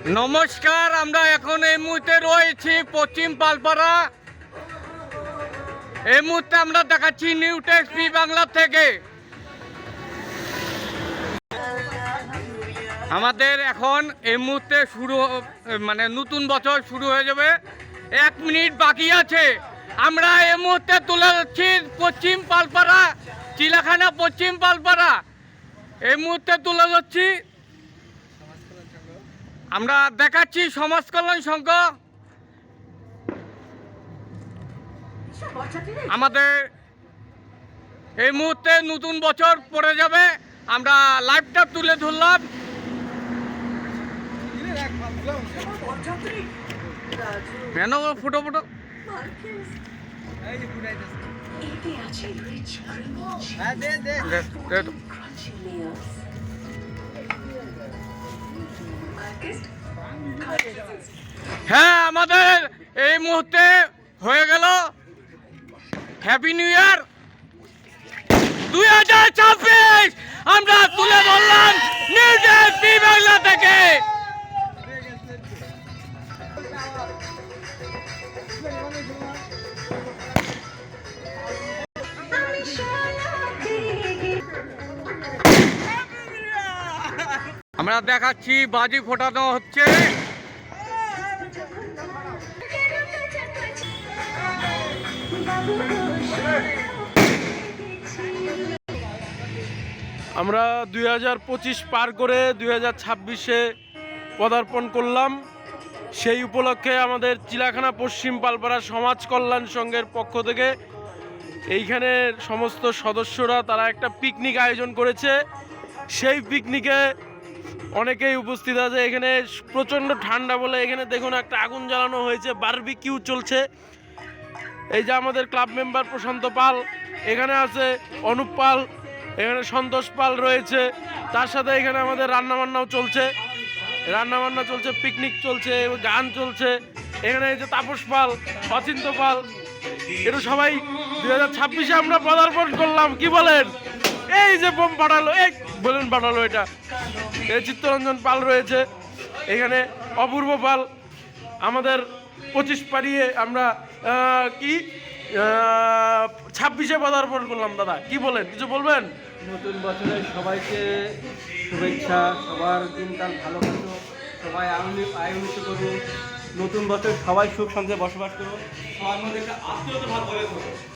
নমস্কার, আমরা এখন এই মুহূর্তে রয়েছি পশ্চিম পালপাড়া। এই মুহূর্তে আমরা দেখাচ্ছি নিউ টেক্সট বি বাংলা থেকে। আমাদের এখন এই মুহূর্তে নতুন বছর শুরু হয়ে যাবে, 1 মিনিট বাকি আছে। আমরা এই মুহূর্তে তুলে যাচ্ছি পশ্চিম পালপাড়া, চিলাখানা পশ্চিম পালপাড়া। এই মুহূর্তে তুলে যাচ্ছি, আমরা দেখাচ্ছি সমাজ কল্যাণ সংঘ। আমাদের এই মুহূর্তে নতুন বছর পড়ে যাবে, আমরা লাইভটা তুলে ধরলাম। কেন ফটো ফটো হ্যাঁ, আমাদের এই মুহূর্তে হয়ে গেল হ্যাপি নিউ ইয়ার 2026। আমরা তুলে ধরলাম নিউ টেক্সট বি বাংলা থেকে। আমরা দেখাচ্ছি বাজি ফোটানো হচ্ছে। আমরা 2025 পার করে 2026-এ পদার্পণ করলাম। সেই উপলক্ষে আমাদের চিলাখানা পশ্চিম পালপাড়া সমাজ কল্যাণ সংঘের পক্ষ থেকে এইখানে সমস্ত সদস্যরা তারা একটা পিকনিক আয়োজন করেছে। সেই পিকনিকে অনেকেই উপস্থিত আছে। এখানে প্রচণ্ড ঠান্ডা বলে এখানে দেখুন একটা আগুন জ্বালানো হয়েছে, বারবিকিউ চলছে। এই যে আমাদের ক্লাব মেম্বার প্রশান্ত পাল, এখানে আছে অনুপ পাল, এখানে সন্তোষ পাল রয়েছে। তার সাথে এখানে আমাদের রান্নাবান্নাও চলছে, পিকনিক চলছে, গান চলছে। এখানে এই যে তাপস পাল, অচিন্ত পাল, এটা সবাই 2026-এ আমরা পদার্পণ করলাম। কি বলেন? এই যে বোম পাঠালো, এই বলুন পাঠালো, এটা এই চিত্তরঞ্জন পাল রয়েছে, এখানে অপূর্ব পাল। আমাদের 25 পারিয়ে আমরা 26-এ পদার্পণ করলাম। দাদা কি বলেন, কিছু বলবেন? নতুন বছরে সবাইকে শুভেচ্ছা, সবার দিনকাল ভালো কাটুক, সবাই আয়োজিত করুন। নতুন বছর সবাই সুখ শান্তিতে বসবাস করুন, সবার মধ্যে একটা আত্মীয়তা ভাব গড়ে তুলুন।